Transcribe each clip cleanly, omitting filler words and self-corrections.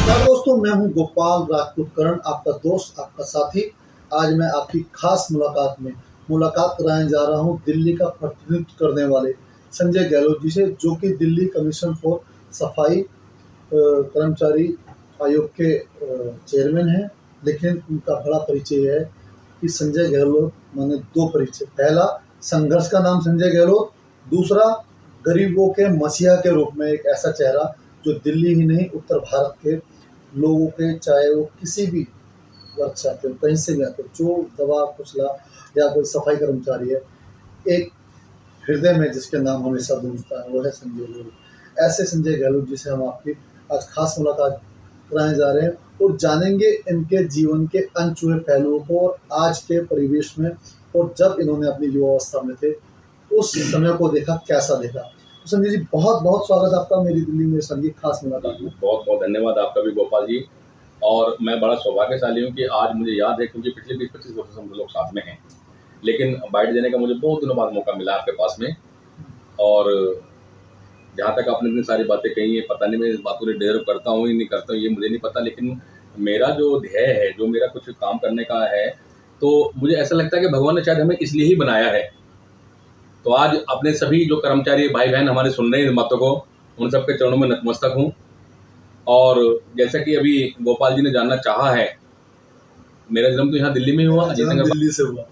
नमस्कार दोस्तों, मैं हूं गोपाल राजपूत करण, आपका दोस्त, आपका साथी। आज मैं आपकी खास मुलाकात कराने जा रहा हूं दिल्ली का प्रतिनिधित्व करने वाले संजय गहलोत जी से, जो कि दिल्ली कमीशन फॉर सफाई कर्मचारी आयोग के चेयरमैन हैं। लेकिन उनका बड़ा परिचय है कि संजय गहलोत माने दो परिचय। पहला, संघर्ष का नाम संजय गहलोत। दूसरा, गरीबों के मसीहा के रूप में एक ऐसा चेहरा जो दिल्ली ही नहीं उत्तर भारत के लोगों के, चाहे वो किसी भी वर्ग से आते हो, कहीं से भी आते हो, चोर दवा कुचला या कोई सफाई कर्मचारी है, एक हृदय में जिसके नाम हमेशा गूंजता है, वो है संजय गहलोत। ऐसे संजय गहलोत जी से हम आपकी आज खास मुलाकात कराने जा रहे हैं और जानेंगे इनके जीवन के अनछुए पहलुओं को और आज के परिवेश में, और जब इन्होंने अपनी युवावस्था में थे उस समय को देखा, कैसा देखा। तो संजय जी, बहुत बहुत स्वागत आपका मेरी दिल्ली में संगीत खास मुलाकात में। बहुत बहुत धन्यवाद आपका भी गोपाल जी। और मैं बड़ा सौभाग्यशाली हूँ कि आज मुझे याद है, क्योंकि पिछले 20-25 वर्षों से हम लोग साथ में हैं, लेकिन बाइट देने का मुझे बहुत दिनों बाद मौका मिला आपके पास में। और जहाँ तक आपने इतनी सारी बातें कही हैं, पता नहीं मैं इस बात को डिजर्व करता हूँ या नहीं करता हूँ, ये मुझे नहीं पता, लेकिन मेरा जो ध्येय है, जो मेरा कुछ काम करने का है, तो मुझे ऐसा लगता है कि भगवान ने शायद हमें इसलिए ही बनाया है। तो आज अपने सभी जो कर्मचारी भाई बहन हमारे सुन रहे हैं इन बातों को, उन सबके चरणों में नतमस्तक हूँ। और जैसा कि अभी गोपाल जी ने जानना चाहा है, मेरा जन्म तो यहाँ दिल्ली में ही हुआ, जन्म दिल्ली से हुआ।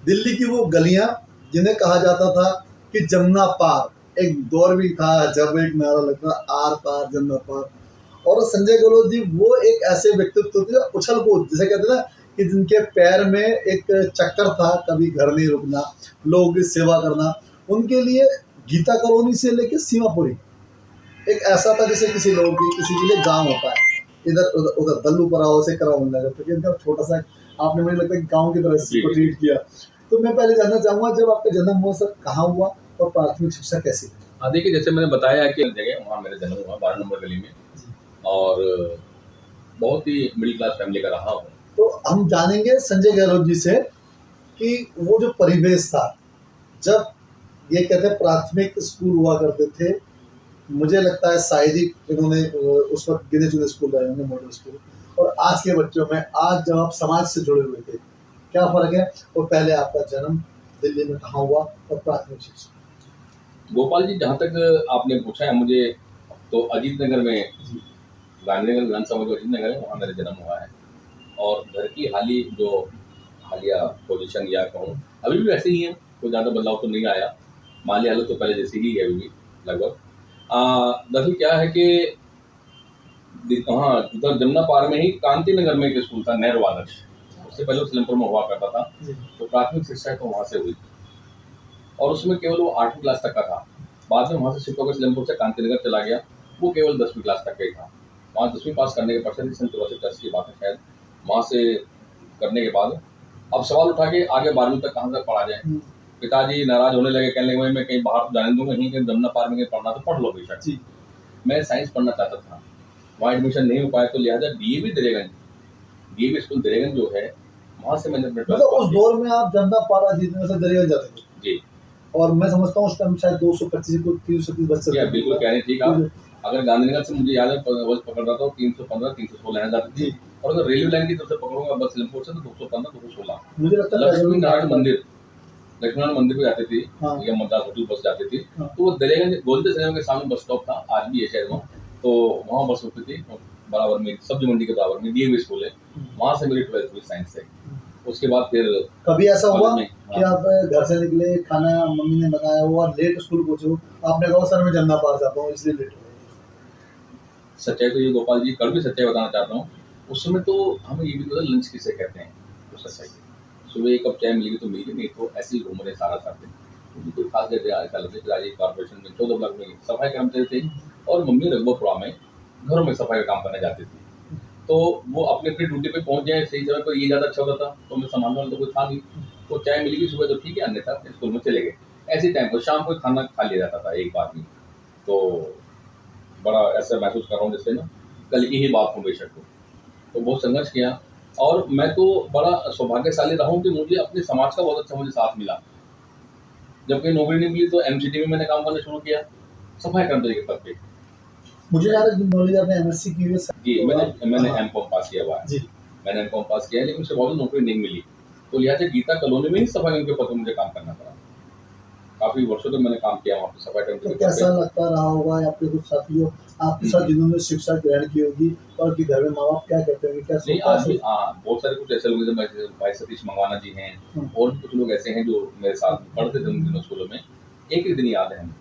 दिल्ली की वो गलियां जिन्हें कहा जाता था कि जमुना पार, एक दौर भी था जब एक नारा लगता आर पार जमुना पार। और संजय गहलोत जी वो एक ऐसे व्यक्तित्व थे, उछल कूद जिसे कहते हैं ना, कि जिनके पैर में एक चक्कर था, कभी घर नहीं रुकना, लोगों की सेवा करना। उनके लिए गीता कॉलोनी से लेके सीमापुरी एक ऐसा था जैसे किसी लोगों की, किसी के लिए गांव होता है, इधर उधर उधर दल्लू पराव से करावन नगर, तो इनका छोटा सा आपने, मुझे लगता है, गांव की तरह से ट्रीट किया। तो मैं पहले जानना चाहूंगा, जब आपका जन्म हुआ सर, कहाँ हुआ और प्राथमिक शिक्षा कैसी थी? हाँ, देखिए, जैसे मैंने बताया कि जगह वहाँ मेरा जन्म हुआ 12 नंबर गली में, और बहुत ही मिडिल क्लास फैमिली का रहा हूँ। तो हम जानेंगे संजय गहलोत जी से कि वो जो परिवेश था, जब ये कहते हैं प्राथमिक स्कूल हुआ करते थे, मुझे लगता है शायद ही इन्होंने उस वक्त गिने चुने स्कूल रहे होंगे, मॉडल स्कूल, और आज के बच्चों में, आज जब आप समाज से जुड़े हुए थे, क्या फर्क है? और पहले आपका जन्म दिल्ली में कहाँ हुआ और प्राथमिक शिक्षा? गोपाल जी, जहाँ तक आपने पूछा है मुझे, तो अजीत नगर में, गांधीनगर विधानसभा जो अजीत नगर है, वहाँ मेरा जन्म हुआ है। और घर की हालिया पोजीशन या कहूँ, अभी भी वैसे ही है, कोई ज़्यादा बदलाव तो नहीं आया। माली हालत तो पहले जैसी ही है अभी भी लगभग। दरअसल क्या है कि हाँ, उधर जमुना पार में ही कांति नगर में एक स्कूल था, नेहरू आदर्श, उससे पहले सिलमपुर में हुआ करता था। तो प्राथमिक शिक्षा तो वहाँ से हुई, और उसमें केवल वो 8वीं क्लास तक का था। बाद में वहाँ से शिफ्ट होकर सिलमपुर से कांति नगर चला गया, वो केवल 10वीं क्लास तक का ही था। वहाँ 10वीं पास करने के पश्चात, सन 84 की बात है शायद, वहाँ से करने के बाद अब सवाल उठा के आगे 12वीं तक कहाँ तक पढ़ा जाए। पिताजी नाराज होने लगे, कहने लगे मैं कहीं बाहर जाने दूंगा, कहीं जमुना पार में कहीं पढ़ना तो पढ़ लो बेशक। मैं साइंस पढ़ना चाहता था, वहाँ एडमिशन नहीं हो पाया, तो लिहाजा डीएवी दरेगंज, डीएवी स्कूल दरेगंज जो है, वहाँ से मैंने अपने मतलब उस दौर में आप जमुना पारा जीतने से दरिया जाते थे जी। और मैं समझता हूँ उस टाइम शायद 225 को 330 बच्चे। बिल्कुल कह रहे ठीक आप। अगर गांधीनगर से मुझे याद है बस पकड़ रहा था 315 316 रहना जाती थी, और अगर रेलवे लाइन की तरफ से पकड़ूंगा बस सिलमपुर से, तो 215 216। मुझे लगता है लक्ष्मी नारायण मंदिर पे जाती थी, या मद्रास होटल बस जाती थी। तो वो दरेगंज गोलते सिनेमा के सामने बस स्टॉप था, आज भी है शायद वहाँ, तो वहाँ बस रुकती थी बराबर में, सब्जी मंडी के बराबर में डीएवी स्कूल है, वहाँ से मेरी 12th हुई साइंस से। उसके बाद फिर कभी ऐसा हुआ कि आप घर से निकले, खाना मम्मी ने बनाया हो और लेट स्कूल पहुंचे, आपने कहा सर मैं जमुना पार जाता हूँ इसलिए लेट हो गया? सच्चाई तो ये गोपाल जी, कल भी सच्चाई बताना चाहता हूँ। उस समय तो हमें ये भी पता लंच किसे कहते हैं, तो सच्चाई सुबह एक कप चाय मिली तो मिली, नहीं तो ऐसे ही घूम रहे सारा साथ। कोई खास पिताजी कॉर्पोरेशन में 14 ब्लॉक में सफाई कर्मचारी थे, और मम्मी रघुपुरा में घरों में सफाई का काम करने जाती थी। तो वो अपने अपनी ड्यूटी पे पहुंच जाए सही समय पर, ये ज़्यादा अच्छा होता था, तो मैं संभालने वाला तो कोई था नहीं, तो चाय मिली सुबह तो ठीक है, अन्यथा स्कूल में चले गए। ऐसे टाइम पर शाम को खाना खा लिया जाता था एक बार में। तो बड़ा ऐसा महसूस कर रहा हूँ जैसे ना कल की ही बात हो बेशक हो। तो बहुत संघर्ष किया, और मैं तो बड़ा सौभाग्यशाली रहा हूँ कि मुझे अपने समाज का बहुत अच्छा मुझे साथ मिला। जब कहीं नौकरी नहीं मिली तो एमसीडी में मैंने काम करना शुरू किया, सफाई कर्मचारी के पद पे। मुझे ज़्यादा नॉलेज आपने एमएससी की हुई है जी, मैंने एमकॉम पास किया हुआ है। जी। मैंने एमकॉम पास किया है, लेकिन उसके बावजूद नौकरी नहीं मिली। तो लिहाजा गीता कॉलोनी में ही सफाई कर्मचारी के पद पे मुझे काम करना पड़ा। काफ़ी वर्षों तक मैंने काम किया वहाँ पे सफाई कर्मचारी तो के पद कैसा पे। लगता रहा होगा आपके कुछ साथियों आपके साथ जिन्होंने शिक्षा ग्रहण की होगी और कि घर में माँ बाप क्या कहते होंगे, क्या नहीं, सोचता आज भी बहुत सारे कुछ ऐसे लोग हैं, जैसे भाई सतीश मंगवाना जी हैं, और भी कुछ लोग ऐसे हैं जो मेरे साथ पढ़ते थे उन दिनों स्कूलों में। एक ही दिन याद है हमें,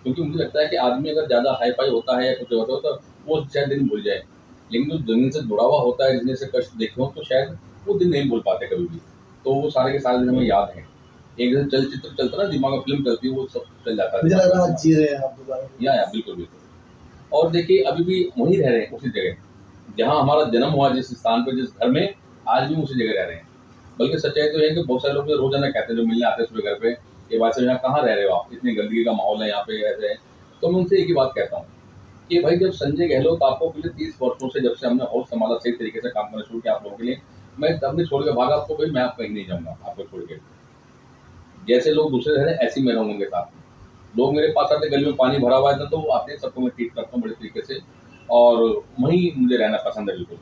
क्योंकि मुझे लगता है कि आदमी अगर ज़्यादा हाई-फाई होता है या कुछ होता है, तो वो शायद दिन भूल जाए। लेकिन जो ज़मीन से जुड़ा हुआ होता है, जिसने से कष्ट देखे हों, तो शायद वो दिन नहीं भूल पाते कभी भी। तो वो सारे के सारे दिन हमें याद हैं। एक जैसे चलचित्र चलता है ना, दिमाग में फ़िल्म चलती है, वो सब चल जाता है मुझे दिमाग लग में रहा है हमारे। जी रहे हैं आप दोबारा। या बिल्कुल, बिल्कुल। और देखिए अभी भी वहीं रह रहे हैं, उसी जगह। जहाँ हमारा जन्म हुआ, जिस स्थान पे, जिस घर में, आज भी उसी जगह रह रहे हैं। बल्कि सच्चाई तो ये है कि बहुत सारे लोग मुझे रोज़ाना कहते हैं, जो मिलने आते हैं सुबह घर पे, कि भाई साहब यहाँ कहाँ रह रहे हो आप? इतनी गंदगी का माहौल है यहाँ पे, ऐसे है। तो मैं उनसे एक ही बात कहता हूँ कि भाई जब संजय गहलोत आपको पिछले 30 वर्षों से, जब से हमने हाउस संभाला, सही तरीके से काम करना शुरू किया आप लोगों के लिए, मैं अपनी छोड़ के भागा आपको, भाई मैं आप कहीं नहीं जाऊँगा आपको छोड़ के। जैसे लोग दूसरे रह रहे हैं, ऐसे ही मैं रहूँगा उनके साथ। लोग मेरे पास आते, गली में पानी भरा हुआ है तो वो आते हैं, सबको मैं ट्रीट करता हूँ बड़े तरीके से, और वहीं मुझे रहना पसंद है बिल्कुल।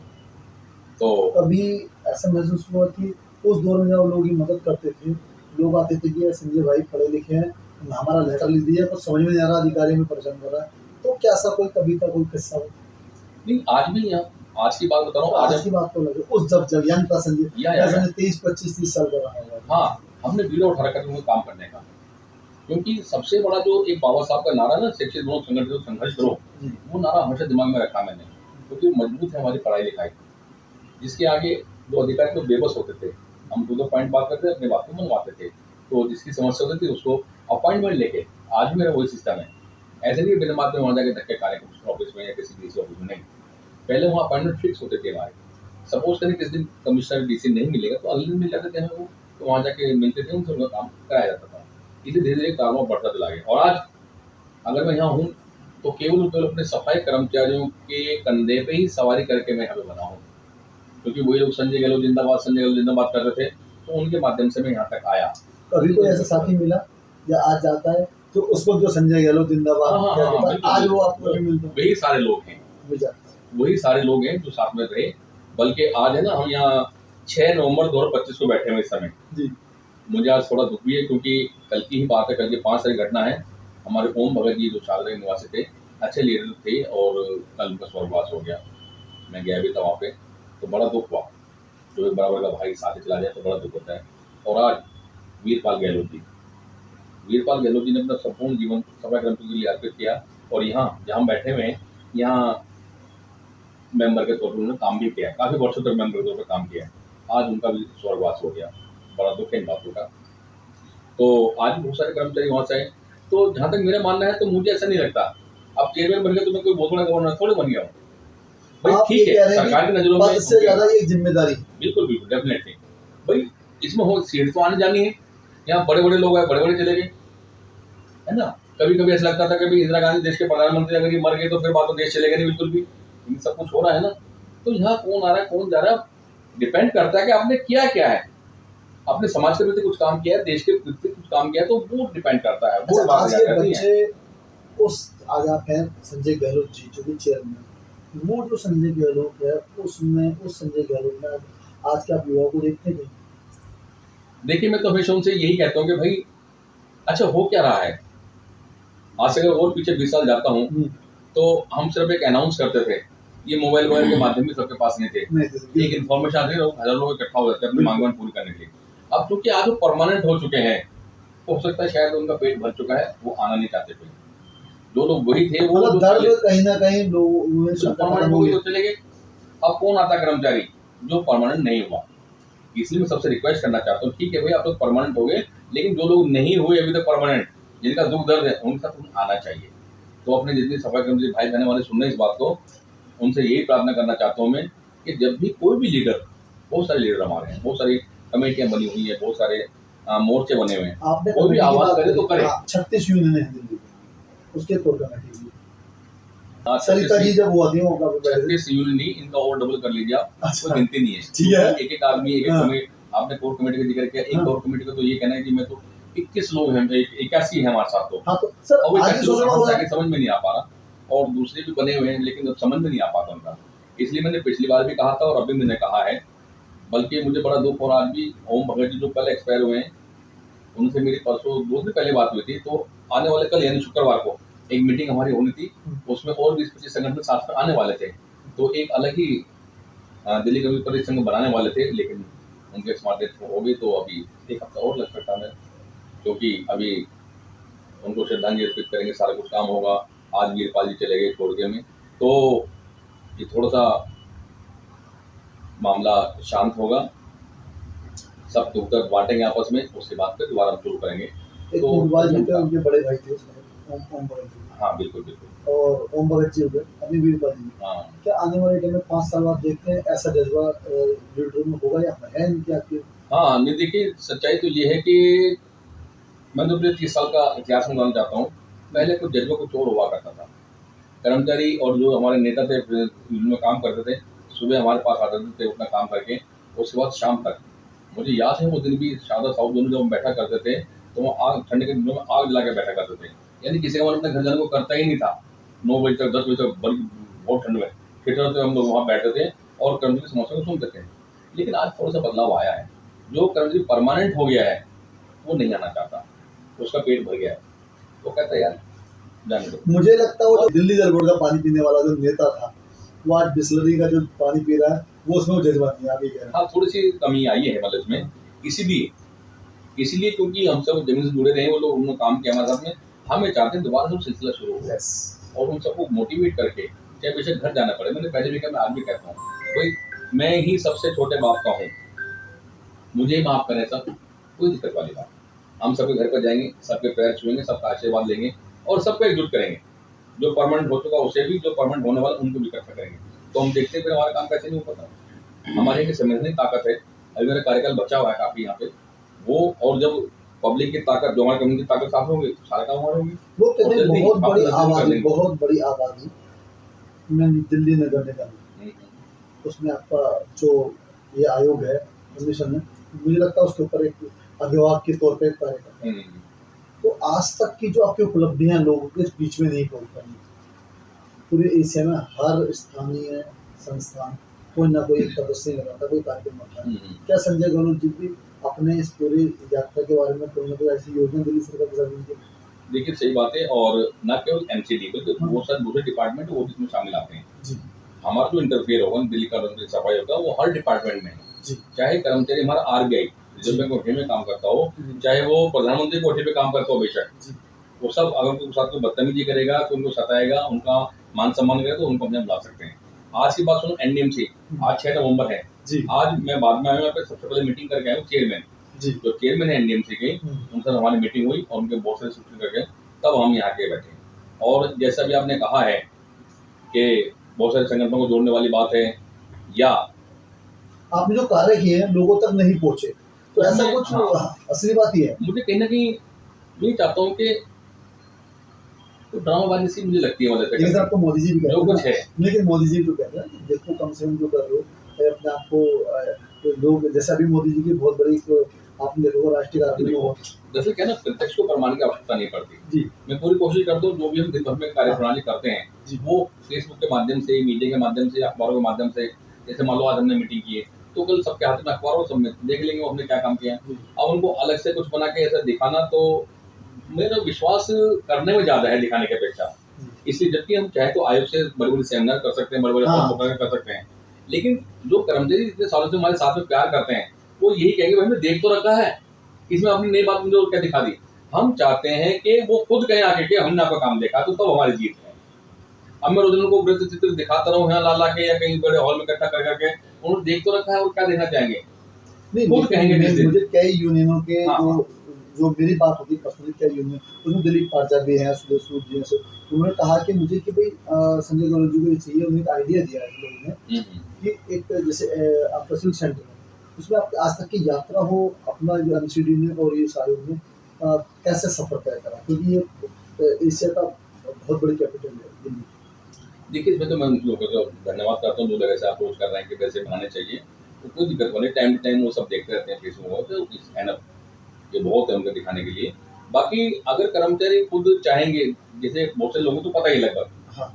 तो कभी ऐसा महसूस हुआ कि उस दौर में जब लोग ये मदद करते थे, लोग आते थे कि यार संजय भाई पढ़े लिखे हैं, हमारा लेटर लिख दीजिए, कुछ समझ में नहीं आ रहा, अधिकारी में परेशान कर रहा है। तो क्या ऐसा कोई कविता, कोई किस्सा हो? नहीं, आज भी यहाँ, आज की बात बता रहा हूँ, आज की बात तो लगे उस जब यंग था संजय, या। संजय 23-25-30 साल का रहा होगा। हाँ, हमने बीड़ा उठा रखा था उनको काम करने का, क्योंकि सबसे बड़ा जो एक बाबा साहब का नारा ना, शिक्षित बनो, संगठित हो, संघर्ष करो, वो नारा हमेशा दिमाग में रखा मैंने, क्योंकि मजबूत है हमारी पढ़ाई लिखाई, जिसके आगे जो अधिकारी तो बेबस होते थे। हम टू द पॉइंट बात करते थे, अपनी बात को मनवाते थे, तो जिसकी समस्या होती थी उसको अपॉइंटमेंट लेके। आज भी मेरा वही सिस्टम है। ऐसे नहीं बिना बात में वहाँ जाके धक्के खा रहे कमिश्नर ऑफिस में या किसी डीसी ऑफिस में, नहीं। पहले वहाँ अपॉइंटमेंट फिक्स होते थे हमारे। सपोज करें किस दिन कमिश्नर डीसी नहीं मिलेगा, तो अगले दिन मिल जाते थे हम, तो वहाँ जाके मिलते थे, उनसे उनका काम कराया जाता था। इसे धीरे धीरे काम बढ़ता चला गया, और आज अगर मैं यहाँ हूँ तो केवल और केवल अपने सफाई कर्मचारियों के कंधे पे ही सवारी करके मैं यहाँ पे बना हूँ, क्योंकि वही लोग संजय गहलोत जिंदाबाद, संजय गहलोत जिंदाबाद कर रहे थे, तो उनके माध्यम से मैं यहाँ तक आया। कभी कोई ऐसा साथी मिला या आज जाता है तो उसको जो संजय गहलोत जिंदाबाद कहता था, आज वो आपको भी मिलता है? वही सारे लोग हैं, वही सारे लोग हैं जो साथ में रहे। बल्कि आज है ना, हम यहाँ 6 नवंबर 2025 को बैठे हुए इस समय जी। मुझे आज थोड़ा दुख भी है, क्योंकि कल की ही बात है, कल की 5 तारीख घटना है। हमारे ओम भगत जी जो शारदा के निवासी थे, अच्छे लीडर थे, और कल उनका स्वर्गवास हो गया। मैं गया भी था वहाँ पे, तो बड़ा दुख हुआ। जो एक बराबर का भाई साथ चला जाए तो बड़ा दुख होता है। और आज वीरपाल गहलोत जी ने अपना संपूर्ण जीवन सफाई कर्मचारियों के लिए अर्पित किया, और यहाँ जहाँ हम बैठे हुए हैं, यहाँ मेंबर के तौर पर उन्होंने काम भी किया है, काफ़ी वर्षों तक मेंबर के तौर पर काम किया है। आज उनका भी स्वर्गवास हो गया, बड़ा दुख है इन बातों का। तो आज भी बहुत सारे कर्मचारी वहाँ से आए। तो जहाँ तक मेरा मानना है, तो मुझे ऐसा नहीं लगता अब चेयरमैन बन गया तो मैं कोई बहुत बड़ा गवर्नर थोड़ी बन गया हूँ। भाई ठीक है, सरकार की नजरों में इससे ज़्यादा ये जिम्मेदारी, बिल्कुल बिल्कुल डेफिनेटली। भाई इसमें हो, सीट तो आने जानी है, यहाँ बड़े बड़े लोग आए, बड़े बड़े चले गए, है ना। कभी कभी ऐसा लगता था कि भाई इंदिरा गांधी देश के प्रधानमंत्री अगर ये मर गए तो फिर बात तो देश चलेगा नहीं बिल्कुल भी, सब कुछ हो रहा है ना। तो यहाँ कौन आ रहा है, कौन जा रहा है, डिपेंड करता है कि आपने किया क्या है, अपने समाज के प्रति कुछ काम किया है, देश के प्रति कुछ काम किया है, तो वो डिपेंड करता है। वो आज के बच्चे उस, आज आप हैं संजय गहलोत जी जो कि चेयरमैन, वो जो संजय गहलोत है उसमें, उस संजय गहलोत में आज के आप युवाओं को देखते हैं? देखिए मैं तो हमेशा उनसे यही कहता हूँ कि भाई अच्छा हो क्या रहा है। आज से अगर और पीछे 20 साल जाता हूँ तो हम सिर्फ एक अनाउंस करते थे, ये मोबाइल के माध्यम से सबके पास नहीं थे, एक इन्फॉर्मेशन आती है, हज़ारों लोग इकट्ठा हो जाते हैं अपनी मांगें पूरी करने के लिए। अब क्योंकि आज वो परमानेंट हो चुके हैं, हो सकता है शायद उनका पेट भर चुका है, वो आना नहीं चाहते थे। जो लोग वही थे वो दर्द कहीं ना कहीं लोग परमानेंट हो गए तो चले गए। अब कौन आता कर्मचारी जो परमानेंट नहीं हुआ, इसलिए मैं सबसे रिक्वेस्ट करना चाहता हूँ, ठीक है भाई आप लोग परमानेंट हो गए, लेकिन जो लोग नहीं हुए अभी तक परमानेंट, जिनका दुख दर्द है, उनका तुम आना चाहिए। तो अपने जितने सफाई कर्मचारी भाई बहने वाले सुन रहे हैं इस बात को, उनसे यही प्रार्थना करना चाहता हूँ मैं कि जब भी कोई भी लीडर, बहुत सारे लीडर हमारे हैं, बहुत सारी कमेटियाँ बनी हुई है, बहुत सारे मोर्चे बने हुए हैं, कोई भी आवाज करे तो करे। 36 यूनियन है दिल्ली में, उसके कोर कमेटी सरिता जी जब हुआ थी 36 यूनियन नहीं, इनका और डबल कर लीजिए आप, कोई गिनती नहीं है। एक एक आदमी, एक एक आपने कोर कमेटी का जिक्र किया, एक कोर कमेटी का तो ये कहना है कि मैं तो 21 लोग हैं, 81 है हमारे साथ, तो हाँ, तो सर समझ में नहीं आ पा रहा। और दूसरे भी बने हुए हैं, लेकिन अब समझ में नहीं आ पाता उनका। इसलिए मैंने पिछली बार भी कहा था और अभी मैंने कहा है, बल्कि मुझे बड़ा दुख और आज भी ओम भगत जी जो कल एक्सपायर हुए हैं, उनसे मेरी परसों 2 दिन पहले बात हुई थी। तो आने वाले कल यानी शुक्रवार को एक मीटिंग हमारी होनी थी, उसमें और 20-25 संगठन साथ में आने वाले थे। तो एक अलग ही दिल्ली कवि परिषद संघ बनाने वाले थे, लेकिन उनके स्मार्ट डेथ हो गई, तो अभी 1 हफ्ता और लग सकता है, क्योंकि अभी उनको श्रद्धांजलि अर्पित करेंगे, सारा कुछ काम होगा। आज वीरपाल जी चले गए छोड़ के हमें, तो ये थोड़ा सा मामला शांत होगा, सब दुख दर्द बांटेंगे आपस में, उसके बाद फिर दोबारा हम शुरू करेंगे। एक तो वीरपाल जी थे, उनके बड़े भाई थे ओम भगत जी। हाँ बिल्कुल बिल्कुल। और ओम भगत जी हो गए, अभी वीरपाल जी। हाँ क्या आने वाले टाइम में 5 साल बाद देखते हैं ऐसा जज्बा लीडरों में होगा या है इनकी आपकी? हाँ, नहीं देखिए, सच्चाई तो ये है कि मैं तो अपने 30 साल का इतिहास में बताना चाहता हूँ। पहले कुछ जज्बा कुछ और हुआ करता था। कर्मचारी और जो हमारे नेता थे में काम करते थे, सुबह हमारे पास आते थे अपना काम करके, उसके बाद शाम तक। मुझे याद है वो दिन भी, शारदा साउथ जोन में जब हम बैठा करते थे, तो वो आग, ठंड के दिनों में आग जला के बैठा करते थे। यानी किसी का मन अपने घर जाने को करता ही नहीं था। 9 बजे तक 10 बजे तक बहुत ठंड में थिएटर से हम लोग वहाँ बैठते थे और कर्मचारी की समस्या को सुनते थे। लेकिन आज थोड़ा सा बदलाव आया है। जो कर्मचारी परमानेंट हो गया है वो नहीं आना चाहता, उसका पेट भर गया है, वो कहता है यार जाने दो। मुझे लगता है वो जो दिल्ली दरबार का पानी पीने वाला जो नेता था, वो आज बिस्लरी का जो पानी पी रहा है, वो उसमें वो जज्बा नहीं, आप ये कह रहे हैं। हाँ, थोड़ी सी कमी आई है मतलब इसमें, इसीलिए क्योंकि हम सब जमीन से जुड़े रहे, वो लोग उन्होंने काम किया हमारे साथ में, हम ये चाहते हैं दोबारा से सिलसिला शुरू हो Yes. और उन सबको मोटिवेट करके, चाहे बेशक घर जाना पड़े। मैंने पहले भी कहा, मैं आज भी कहता हूँ, कोई मैं ही सबसे छोटे बाप का हूँ, मुझे ही माफ करें सब, कोई दिक्कत वाली बात। हम सबके घर पर जाएंगे, सबके पैर छुएंगे, सबका आशीर्वाद लेंगे और सबको एकजुट करेंगे। जो परमानेंट हो चुका उसे भी, जो परमानेंट होने वाला उनको भी इकट्ठा करेंगे। तो हम देखते हैं फिर हमारा काम कैसे नहीं हो पाता। हमारे एक संवैधानिक ताकत है, अभी मेरा कार्यकाल बचा हुआ है काफी यहाँ पे, वो और जब पब्लिक की ताकत, जो हमारी कम्युनिटी की ताकत साथ होगी, सारे काम हमारे होंगे। वो कहते हैं जल्दी बहुत बड़ी वापस कर आबादी, देंगे। बहुत बड़ी आबादी में दिल्ली नगर निगम, उसमें आपका जो ये आयोग है, कमीशन है, मुझे लगता है उसके ऊपर एक अभिभावक के तौर पे कार्य करता है। तो आज तक की जो आपकी उपलब्धियां लोगों के बीच में नहीं पहुंच पाई। पूरे एशिया में हर स्थानीय संस्थान कोई ना कोई प्रदर्शनी लगाता, कोई कार्यक्रम होता है। क्या संजय गहलोत जी भी अपने इस पूरी यात्रा के बारे में कोई ना कोई ऐसी योजना दिल्ली सरकार के साथ मिलकर? देखिए सही बात है, और न केवल एमसीडी बल्कि बहुत सारे दूसरे डिपार्टमेंट वो भी इसमें शामिल आते हैं जी। हमारा जो इंटरफेयर होगा दिल्ली का सफाई होगा, वो हर डिपार्टमेंट में है। जी। चाहे कर्मचारी हमारा आरबीआई रिजर्व बैंक कोठे में काम करता हो, चाहे वो प्रधानमंत्री कोठे पे काम करता हो, बेशक वो सब अगर उनके साथ कोई बदतमीजी करेगा, तो उनको सताएगा, उनका मान सम्मान करेगा, तो उनको हम बुला सकते हैं। आज की बात सुनो, एनडीएमसी आज 6 नवंबर है जी। आज मैं बाद में आया, सबसे पहले मीटिंग करके आया हूँ चेयरमैन जी। जो चेयरमैन है एनडीएमसी के, उनसे हमारी मीटिंग हुई और उनके बहुत सारे सूचना करके तब हम यहाँ के बैठे। और जैसा भी आपने कहा है कि बहुत सारे संगठनों को जोड़ने वाली बात है, या आपने जो कार्य किए हैं लोगों तक नहीं पहुंचे, तो ऐसा कुछ असली बात ही है। मुझे कहीं ना कहीं मैं चाहता हूँ कि तो ड्रामाबाजी सी मुझे लगती है मदद लेकिन आपको मोदी जी भी जो कुछ कहते है, हैं, लेकिन मोदी जी भी कहते हैं देखो कम से कम जो कर रहे हो अपने आप को, लोग जैसा भी मोदी जी की बहुत बड़ी आपने देखो राष्ट्रीय कार्यक्रम हो, जैसे क्या ना, प्रत्यक्ष को प्रमाण की आवश्यकता नहीं पड़ती जी। मैं पूरी कोशिश करता हूँ, जो भी हम दिन भर में कार्यप्रणाली करते हैं वो फेसबुक के माध्यम से, मीडिया के माध्यम से, अखबारों के माध्यम से, जैसे मान लो आज हमने मीटिंग की है तो कल सबके हाथ में अखबारों सब में देख लेंगे हमने क्या काम किया। अब उनको अलग से कुछ बना के ऐसा दिखाना, तो मेरा विश्वास करने में ज्यादा है दिखाने की अपेक्षा। इसलिए जबकि हम चाहे तो आयोग से बड़े बड़े सेमिनार कर सकते हैं, बड़े बड़े कर सकते हैं, लेकिन जो कर्मचारी इतने सालों से हमारे साथ में प्यार करते हैं वो यही कहेंगे भाई हमने देख तो रखा है, इसमें अपनी नई बात मुझे क्या दिखा दी। हम चाहते हैं कि वो खुद कहें आके कि हमने आपका काम देखा, तो तब हमारी जीत है। अब मैं रोजाना को वृत्त चित्र दिखाता रहूँ यहाँ ला के या कहीं बड़े हॉल में इकट्ठा कर करके, उन्होंने देख तो रखा है और क्या देखना चाहेंगे, खुद कहेंगे। मुझे कई यूनियनों के जो मेरी बात होती है पर्सनली, कई यूनियन उसमें दिलीप पार्जा भी हैं, सुरेश सूद जी हैं, उन्होंने कहा कि मुझे कि भाई संजय गहलोत जी को ये चाहिए, उन्होंने एक आइडिया दिया है लोगों ने कि एक जैसे आपका सिल्क सेंटर है, उसमें आप आज तक की यात्रा हो, अपना जो एमसीडी ने और ये आयोग ने कैसे सफर तय करा, क्योंकि ये एशिया का बहुत बड़ी कैपिटल है दिल्ली। देखिए इसमें तो मैं उन लोगों को धन्यवाद करता हूँ जो लोग ऐसे अप्रोच कर रहे हैं कि कैसे बनाने चाहिए, तो कोई दिक्कत नहीं, टाइम टू टाइम वो सब देखते रहते हैं फेसबुक, तो एनफ ये बहुत है उनको दिखाने के लिए। बाकी अगर कर्मचारी खुद चाहेंगे, जैसे बहुत से लोगों को तो पता ही लगभग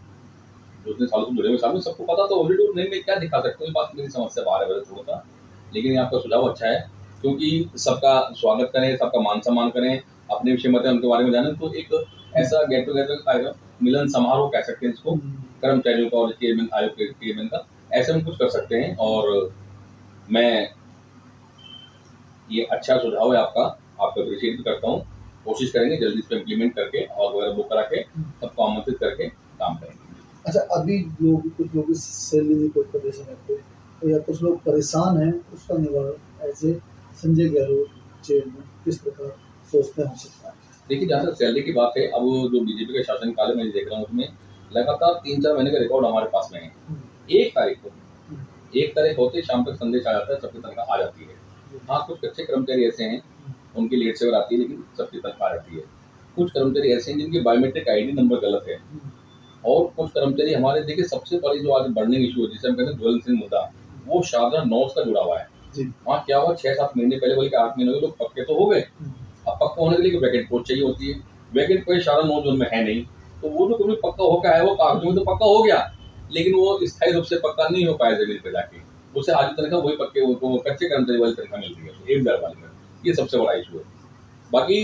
जो इतने सालों से जुड़े हुए सामने सबको पता तो ऑलरेडी, नहीं मैं क्या दिखा सकता हूँ, ये बात मेरी समझ से बाहर है थोड़ा सा। लेकिन ये आपका सुझाव अच्छा है, क्योंकि सबका स्वागत करें, सबका मान सम्मान करें, अपने विषय मत है उनके बारे में जानें, तो एक ऐसा गेट टुगेदर का कार्यक्रम, मिलन समारोह कह सकते हैं इसको, कर्मचारियों का और चेयरमैन, आयोग के चेयरमैन का, ऐसे हम कुछ कर सकते हैं। और मैं ये अच्छा सुझाव है आपका अप्रिशिएट भी करता हूँ। कोशिश करेंगे जल्दी इसको इम्प्लीमेंट करके और वगैरह बुक करा के सबको आमंत्रित करके काम करेंगे। अच्छा, अभी लोग, कुछ लोग इस सैलरी कोई परेशान है, तो या कुछ लोग परेशान हैं, उसका निवारण ऐसे संजय गहलोत चेयरमैन किस प्रकार सोचते हो सकता है? देखिए, जहाँ तक सैलरी की बात है, अब जो बीजेपी के शासनकाल में मैं देख रहा हूँ, उसमें लगातार 3-4 महीने का रिकॉर्ड हमारे पास में है। 1 तारीख होते शाम तक संदेश आ जाता है, सबकी तनख्वाह आ जाती है। हाँ, कुछ कच्चे कर्मचारी ऐसे हैं, उनकी लेट सेवर आती है, लेकिन सबकी तनख्वाह आ जाती है। कुछ कर्मचारी ऐसे हैं जिनकी बायोमेट्रिक आईडी नंबर गलत है, और कुछ कर्मचारी हमारे, देखिए सबसे बड़ी जो आज बर्निंग इशू है, जिसे हम कहते हैं ज्वलनशील मुद्दा, वो शारदा नोट्स का जुड़ा हुआ है। वहाँ क्या हुआ, 6-7 महीने पहले, बल्कि 8 महीने लोग पक्के तो हो गए, अब पक्का होने के लिए वैकेंट पोस्ट चाहिए होती है, वैकेंट पोस्ट शारदा नोट जोन में है नहीं, तो वो जो कभी पक्का होकर है, वो कागजों में तो पक्का हो गया, लेकिन वो स्थायी रूप से पक्का नहीं हो पाया जमीन पर जाके, उससे आज तनख्वाह वही पक्के, वो कच्चे कर्मचारी वाली तनख्वाह मिल रही है 1,000 वाली में। ये सबसे बड़ा इशू है। बाकी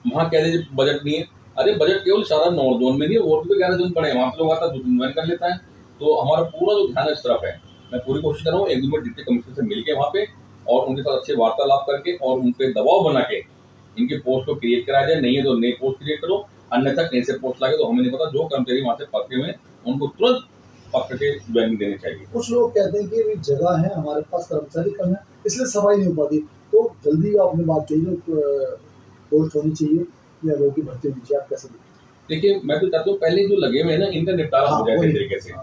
वहाँ कह दीजिए बजट नहीं है, अरे बजट केवल शारदा नॉर्थ जोन में नहीं है, और भी 11 जोन पड़े हैं, वहाँ पे लोग आता ज्वाइन कर लेता है। तो हमारा पूरा जो ध्यान इस तरफ है, मैं पूरी कोशिश कर रहा हूँ 1-2 मिनट डिप्टी कमिश्नर से मिलकर वहाँ पे, और उनके साथ अच्छे वार्तालाप करके और उन पर दबाव बना के इनकी पोस्ट को क्रिएट कराया जाए। नहीं है तो नई पोस्ट क्रिएट करो, अन्यथा कहीं से पोस्ट लाके, तो हमें नहीं पता, जो कर्मचारी वहाँ से पक्के हुए उनको तुरंत पक्के के ज्वाइनिंग देनी चाहिए। कुछ लोग कहते हैं कि जगह है हमारे पास, कर्मचारी कम है, इसलिए सफाई नहीं हो पाती, तो जल्दी आपने बात कही पोस्ट होनी चाहिए या लोगों की भर्ती होनी चाहिए, आप कैसे देखते हैं? देखिए, मैं तो चाहता हूँ पहले जो लगे हुए हैं ना, इनका निपटारा हो जाए तरीके से,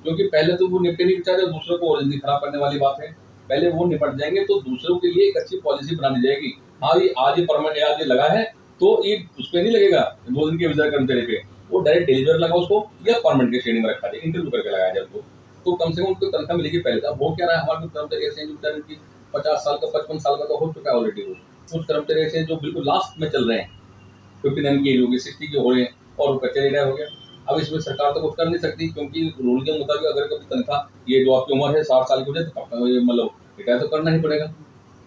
क्योंकि पहले तो वो निपटे नहीं बेचारे, दूसरों को और जिंदगी खराब करने वाली बात है। पहले वो निपट जाएंगे तो दूसरों के लिए एक अच्छी पॉलिसी बना दी जाएगी। हाँ, ये आज ये परमानेंट, आज ये लगा है तो ये उस पर नहीं लगेगा 2 दिन के विजिट कर्मचारी पे, वो डायरेक्ट डिलीवर लगा उसको, या परमानेंट की श्रेणी में रखा जाए, इंटरव्यू करके लगाया जाए उसको, तो कम से कम उनको तनख्वाह मिलेगी पहले। अब वो क्या रहा है, हमारे कर्मचारी ऐसे हैं जो बेचारे की 50 साल का, 55 साल का तो हो चुका है ऑलरेडी, वो कुछ कर्मचारी ऐसे जो बिल्कुल लास्ट में चल रहे हैं, 59 की एज होगी, 60 के हो रहे हैं, और वो कच्चे रिटायर हो गया। अब इसमें सरकार तो कुछ कर नहीं सकती, क्योंकि रूल के मुताबिक अगर कभी तनख्वाह, ये जो आपकी उम्र है 60 साल की हो जाए, तो मतलब रिटायर तो करना ही पड़ेगा।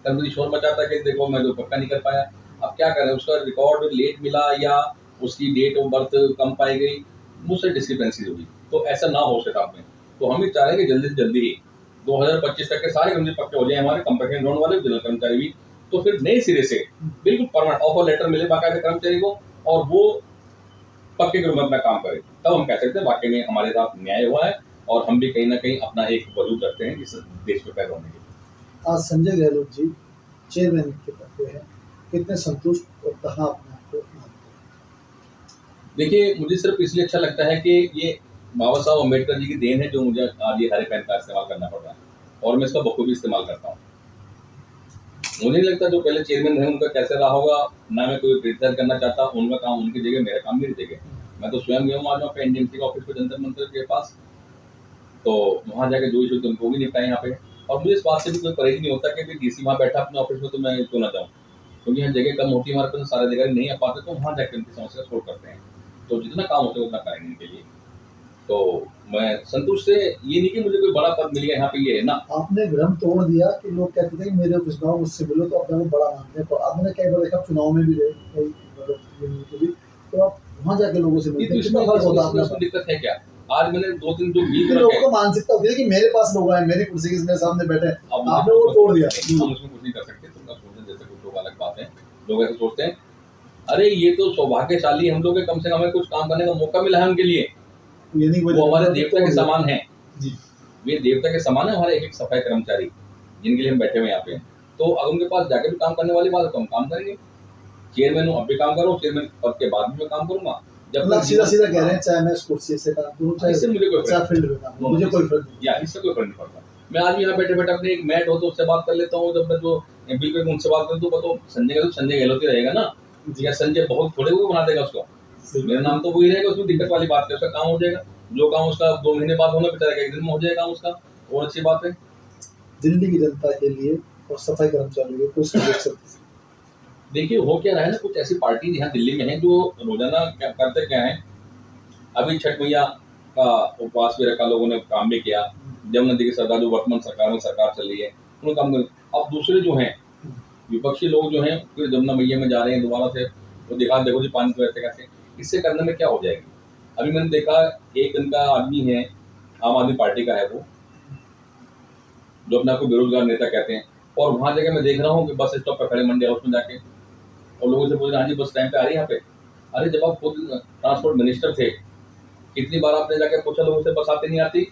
कर्मचारी शोर मचाता है कि देखो मैं तो पक्का नहीं कर पाया, अब क्या करें, उसका रिकॉर्ड लेट मिला या उसकी डेट ऑफ बर्थ कम पाई गई, मुझसे डिस्क्रिपेंसी होगी, तो ऐसा ना हो उसके साथ में। तो हम भी चाह रहे हैं कि जल्दी से जल्दी ही 2025 तक के सारे कर्मचारी पक्के हो जाए, हमारे कंपनी लोन वाले जनरल कर्मचारी भी, तो फिर नए सिरे से बिल्कुल परमानेंट ऑफर लेटर मिले बाकायदे कर्मचारी को, और वो पक्के के रूप में अपना काम करे, तब हम कह सकते हैं वाकई में हमारे साथ न्याय हुआ है, और हम भी कहीं ना कहीं अपना एक वजूद रखते हैं इस देश में पैदा होने के लिए। आज संजय गहलोत जी चेयरमैन के पद पे हैं, कितने संतुष्ट और कहाँ अपने आप को मानते हैं? देखिए, मुझे सिर्फ इसलिए अच्छा लगता है कि ये बाबा साहब अम्बेडकर जी की देन है, जो मुझे आज ये हरे पेन का इस्तेमाल करना पड़ रहा है, और मैं इसका बखूबी इस्तेमाल करता हूँ। मुझे नहीं लगता जो पहले चेयरमैन रहे उनका कैसे रहा होगा, ना मैं कोई क्रिटिसाइज करना चाहता, उनका काम उनकी जगह, मेरा काम मेरी जगह। मैं तो स्वयं गया हूँ आज वहाँ पे एनडीएमसी के ऑफिस पे, जंतर मंतर के पास, तो वहाँ जाके जो इशू उनको भी निपटाए यहाँ पे। और मुझे इस बात से भी कोई परहेज नहीं होता कि डीसी वहाँ बैठा अपने ऑफिस में, तो मैं क्यों ना जाऊँ, क्योंकि यहाँ जगह कम होती है हमारे पास, सारे अधिकारी नहीं आ पाते, तो वहाँ जाकर उनकी समस्या सोल्व करते हैं। तो जितना काम होता है उतना करेंगे इनके लिए। तो मैं संतुष्ट से, ये नहीं कि मुझे कोई बड़ा पद मिल गया यहाँ पे, ये है ना। आपने भ्रम तोड़ दिया कि लोग कहते थे कि मेरे ऑफिस में आओ, मुझसे मिलो, तो अपने को बड़ा मानते हैं। तो आपने कई बार देखा, चुनाव में भी रहे तो आप वहाँ जाके लोगों से मिलते हैं, कितना फर्क होता है? इसमें दिक्कत है क्या? आज मैंने 2-3 जो भी लोगों को मानसिकता होती है कि मेरे पास लोग आए, मेरी कुर्सी के सामने बैठे, आपने वो तोड़ दिया। हम उसमें कुछ नहीं कर सकते, तुमका सोचने जैसे कुछ लोग अलग बात है, लोग ऐसे सोचते हैं, अरे ये तो सौभाग्यशाली हम लोग, कम से कम हमें कुछ काम करने का मौका मिला है उनके लिए, वो हमारे देवता के समान है जी, वे देवता के समान है हमारे एक सफाई कर्मचारी, जिनके लिए हम बैठे हुए यहाँ पे। तो अगर उनके पास जाके भी काम करने वाली बात है तो हम काम करेंगे। चेयरमैन हूँ, अब भी काम करूँ, चेयरमैन पद के बाद भी मैं काम करूंगा। जब सीधा सीधा कह रहे हैं, चाहे मैं इस कुर्सी से काम करूँ, चाहे इससे मुझे कोई फील्ड में काम, मुझे कोई फर्क नहीं, या इससे कोई फर्क नहीं पड़ता। मैं आज भी यहाँ बैठे बैठे अपने एक मैट हो तो उससे बात कर लेता हूँ, जब मैं जो एमपी पे उनसे बात करता हूँ, तो संजय गहलोत ही रहेगा ना, या संजय बहुत थोड़े हुए बना देगा उसको, मेरा नाम तो वही रहेगा, उसमें दिक्कत वाली बात है, उसका काम हो जाएगा, जो काम उसका 2 महीने बाद होना बेचारा 1 दिन में हो जाएगा काम उसका, और अच्छी बात है। दिल्ली की जनता के लिए और सफाई कर्मचारियों के कुछ देखिए, हो क्या रहा है ना, कुछ ऐसी पार्टी यहाँ दिल्ली में है जो रोजाना क्या करते क्या है, अभी छठ मैया का उपवास भी रखा, लोगों ने काम भी किया। जमुना नदी की सरकार जो वर्तमान सरकार में सरकार चल रही है उन्होंने काम कर। अब दूसरे जो हैं विपक्षी लोग जो हैं फिर जमुना मैया में जा रहे हैं दोबारा से, वो दिखा देखो जी पानी तो ऐसे कैसे, इससे करने में क्या हो जाएगी। अभी मैंने देखा एक इनका आदमी है, आम आदमी पार्टी का है वो, जो अपने आपको बेरोजगार नेता कहते हैं, और वहां जगह मैं देख रहा हूँ कि बस स्टॉप पर खड़े मंडी हाउस में जाके और लोगों से पूछ रहे हाँ जी बस टाइम पे आ रही है यहाँ पे। अरे जब आप खुद ट्रांसपोर्ट मिनिस्टर थे कितनी बार आपने जाके पूछा लोगों से बस आती नहीं आती।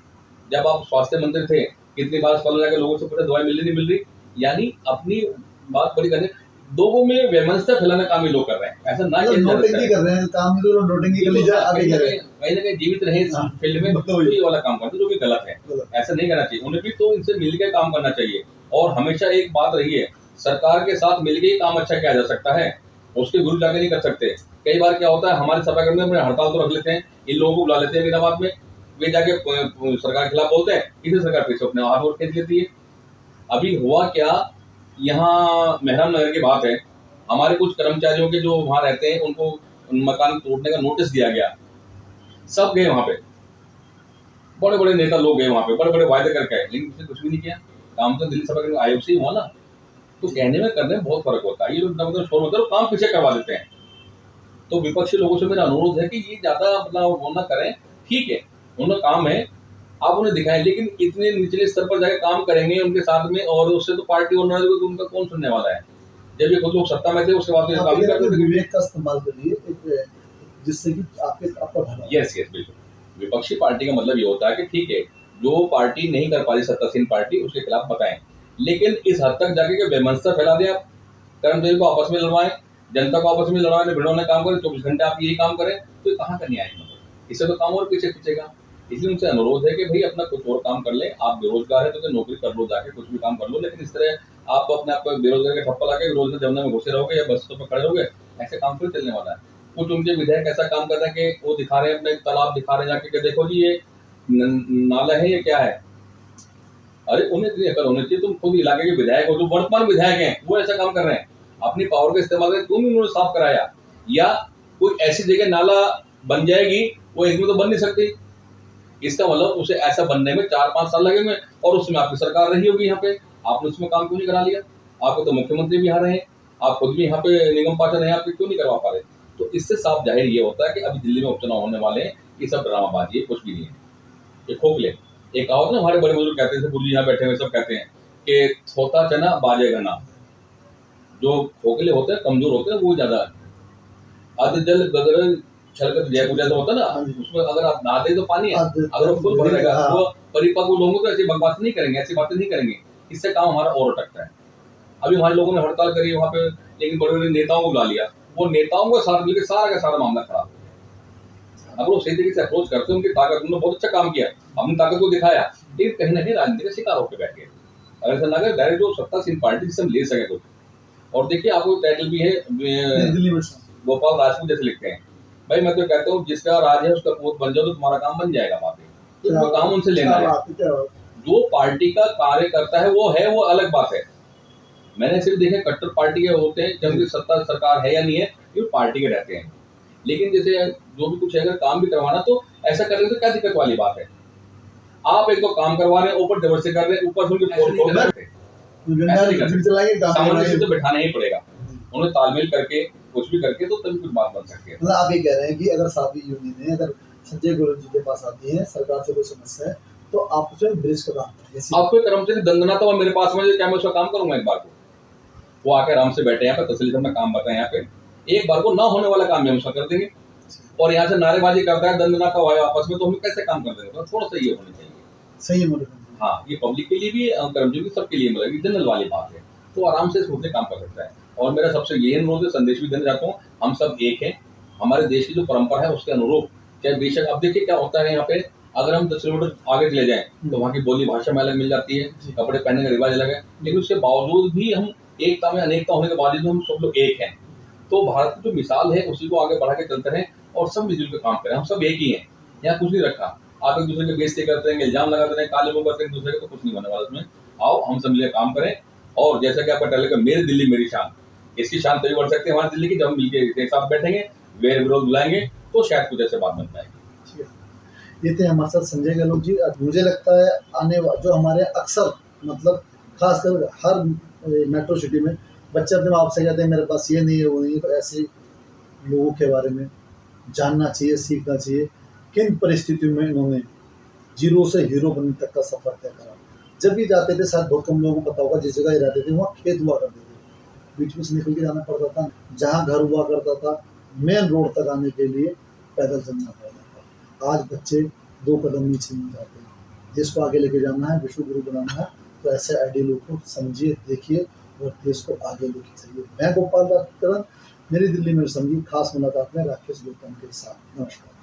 जब आप स्वास्थ्य मंत्री थे कितनी बार अस्पताल जाके लोगों से पूछा दवाई मिल रही। यानी अपनी बात बड़ी करने, लोगों में वैमनस्यता फैलाने काम ये लोग कर रहे हैं। ऐसा ना मतलब नोटिंग कर रहे हैं, काम भी तो नोटिंग कर लीजिए आगे कर रहे हैं, कहीं ना कहीं जीवित रहे इस फील्ड में, तो ये वाला काम करते जो कि गलत है। ऐसा नहीं करना चाहिए, उन्हें भी तो इनसे मिलकर काम करना चाहिए। और हमेशा एक बात रही है, सरकार के साथ मिलकर ही काम अच्छा किया जा सकता है, उसके विरुद्ध जाके नहीं कर सकते। कई बार क्या होता है हमारे सभाकर्मी में हड़ताल तो रख लेते हैं, इन लोगों को बुला लेते हैं बिना बात में, वे जाके सरकार के खिलाफ बोलते हैं, इसे सरकार फिर से अपने हाथ और खींच लेती है। अभी हुआ क्या, यहाँ मेहराम नगर की बात है, हमारे कुछ कर्मचारियों के जो वहां रहते हैं उनको मकान तोड़ने का नोटिस दिया गया, सब गए वहां पे, बड़े बड़े नेता लोग गए वहां पे, बड़े बड़े वायदे करके आए, लेकिन उसने कुछ भी नहीं किया। काम तो दिल्ली सभा के आयोग से ही हुआ ना। तो कहने में करने में बहुत फर्क होता है। ये लोग मतलब शोर होता है काम पीछे करवा देते हैं। तो विपक्षी लोगों से मेरा अनुरोध है कि ये ज्यादा मतलब वो ना करें, ठीक है उनका काम है आप उन्हें दिखाएं, लेकिन इतने निचले स्तर पर जाकर काम करेंगे उनके साथ में, और उससे तो पार्टी और तो उनका कौन सुनने वाला है। जब ये खुद लोग सत्ता में थे उसके बाद तो काम भी करते थे। विवेक का इस्तेमाल करिए जिससे कि आपका भला। यस बिल्कुल। विपक्षी पार्टी का मतलब ये होता है कि ठीक है जो पार्टी नहीं कर पा रही सत्तासीन पार्टी उसके खिलाफ बताएं, लेकिन इस हद तक जाके बेमनस्ता फैला दें आप, कर्मचारी को आपस में लड़वाएं, जनता को आपस में लड़वाने भिड़ोने काम करें, 24 घंटे आप यही काम करें, तो ये कहाँ का न्याय है। मतलब इससे तो काम और पीछे खींचेगा। इसलिए उनसे अनुरोध है कि भाई अपना कुछ और काम कर ले, आप बेरोजगार है तो नौकरी कर लो, जाके कुछ भी काम कर लो, लेकिन इस तरह आप अपने आप को बेरोजगार के ठप्पा लाके रोज जमुना में घुसे रहोगे या बसों पर खड़े रहोगे, ऐसे काम तो चलने वाला है। कुछ उनके विधायक ऐसा काम कर रहे हैं कि वो दिखा रहे हैं अपने तालाब दिखा रहे हैं जाके कि देखो जी ये नाला है ये क्या है। अरे उन्हें इतनी अकल होनी चाहिए, तुम खुद इलाके के विधायक हो, जो वर्तमान विधायक हैं वो ऐसा काम कर रहे हैं, अपनी पावर का इस्तेमाल करके तुम उन्होंने साफ कराया। या कोई ऐसी जगह नाला बन जाएगी वो एक दिन तो बन नहीं सकती, इसका मतलब उसे ऐसा बनने में 4-5 साल लगेंगे, और उसमें आपकी सरकार रही होगी यहाँ पे, आपने उसमें काम क्यों नहीं करा लिया। आपको तो मुख्यमंत्री भी यहाँ रहे, आप खुद भी यहाँ पे निगम पार्षद हैं, आप क्यों नहीं करवा पा रहे। तो इससे साफ जाहिर ये होता है कि अभी दिल्ली में उपचुनाव होने वाले हैं, ये सब ड्रामाबाजी है, कुछ भी नहीं है, ये खोखले। एक कहावत ना हमारे बड़े बुजुर्ग कहते हैं, गुरु जी यहाँ बैठे हुए सब कहते हैं कि थोता चना बाजेगा ना। जो खोखले होते हैं कमजोर होते हैं वो ज्यादा अध जल गगन छलकत जय जैसा होता है ना, उसमें अगर आप नहा दे तो पानी है, अगर वो फुल भर रहेगा वो परिपक्व लोगों तो ऐसी बकवास नहीं करेंगे, ऐसी बातें नहीं करेंगे, इससे काम हमारा और अटकता है। अभी हमारे लोगों ने हड़ताल करी वहाँ पे, लेकिन बड़े बड़े नेताओं को बुला लिया, वो नेताओं के साथ मिलकर सारा का सारा मामला खराब। अगर वो सही तरीके से अप्रोच करते, उनकी ताकत, उन्होंने बहुत अच्छा काम किया, अपनी ताकत को दिखाया, लेकिन कहीं ना कहीं राजनीति का शिकार होकर बैठ गए। अगर ऐसा लगा डायरेक्ट जो सत्तासीन पार्टी जिससे हम ले सके कुछ। और देखिए आपको टाइटल भी है गोपाल राजपूत जैसे लिखते हैं, भाई मैं तो कहता हूँ जिसका राज है उसका पूत बन जाओ तो तुम्हारा काम बन जाएगा। बात तो काम उनसे लेना है, जो पार्टी का कार्य करता है वो अलग बात है। मैंने सिर्फ देखे कट्टर पार्टी के होते हैं, जब सत्ता सरकार है या नहीं है ये पार्टी के रहते हैं, लेकिन जैसे जो भी कुछ है अगर काम भी करवाना तो ऐसा कर रहे तो क्या दिक्कत वाली बात है। आप एक तो काम करवा रहे हैं, ऊपर जबरदस्ती कर रहे हैं, ऊपर सामने तो बिठाना ही पड़ेगा, उन्हें तालमेल करके कुछ भी करके तो तभी कुछ बात बन सकती है। मतलब आप ये कह रहे हैं कि अगर साथी यूनियन है, अगर संजय गोयल जी के पास आती है सरकार से कोई समस्या है तो आप उसे ब्रिज का काम करें। आपको कर्मचारी दंदना तो मेरे पास में क्या मैं उसका काम करूंगा। एक बार को वो आके आराम से बैठे यहाँ पे तसल्ली से मैं काम बताएं, यहाँ पे एक बार को ना होने वाला काम हम उसका कर देंगे, और यहाँ से नारेबाजी करता है दंदना का वायु आपस में, तो हम कैसे काम कर देंगे। तो थोड़ा सा ये होना चाहिए, सही है। हाँ ये पब्लिक के लिए भी कर्मचारी सबके लिए मतलब जनरल वाली बात है, तो आराम से सोचने काम कर सकता है। और मेरा सबसे यही अनुरोध है, संदेश भी देना चाहता हूँ, हम सब एक हैं, हमारे देश की जो परंपरा है उसके अनुरूप, चाहे बेशक अब देखिए क्या होता है यहाँ पे, अगर हम 10 किलोमीटर आगे चले जाएं तो वहाँ की बोली भाषा में अलग मिल जाती है, कपड़े पहनने का रिवाज अलग है, लेकिन उसके बावजूद भी हम एकता में अनेकता होने के बावजूद हम सब लोग एक हैं। तो भारत की जो मिसाल है उसी को आगे बढ़ा के चलते रहें और सब मिलजुल के काम करें। हम सब एक ही हैं, यहाँ कुछ नहीं रखा, आप एक दूसरे के बेइज्जती करते हैं, इल्जाम लगाते हैं, काले मुंह करते हैं दूसरे को, तो कुछ नहीं होने वाला उसमें। आओ हम सब मिलकर काम करें, और जैसा कि आपका टैलेंट है मेरी दिल्ली मेरी शान, इसकी शान तभी बढ़ सकती है हमारी दिल्ली की जब हम मिलकर एक साथ बैठेंगे, वेर विरोध बुलाएंगे तो शायद कुछ ऐसे बात बन पाएगी। ये थे हमारे साथ संजय गहलोत जी। मुझे लगता है जो हमारे अक्सर मतलब खासकर हर मेट्रो सिटी में बच्चे अपने माँ बाप से कहते हैं मेरे पास ये नहीं है वो नहीं है, तो ऐसे लोगों के बारे में जानना चाहिए, सीखना चाहिए। किन परिस्थितियों में इन्होंने जीरो से हीरो बनने तक का सफर तय करा। जब भी जाते थे, शायद बहुत कम लोगों को पता होगा, जिस जगह रहते थे वहाँ खेत हुआ करते थे, बीच में से निकल के जाना पड़ता था। जहाँ घर हुआ करता था मेन रोड तक आने के लिए पैदल चलना पड़ता था। आज बच्चे 2 कदम नीचे नहीं जाते। देश को आगे लेके जाना है, विश्व गुरु बनाना है, तो ऐसे आइडियलों को समझिए, देखिए और देश को आगे लेके जाइए। मैं गोपाल राजपूत, मेरी दिल्ली में संगीत खास मुलाकात में राकेश गौतम के साथ। नमस्कार।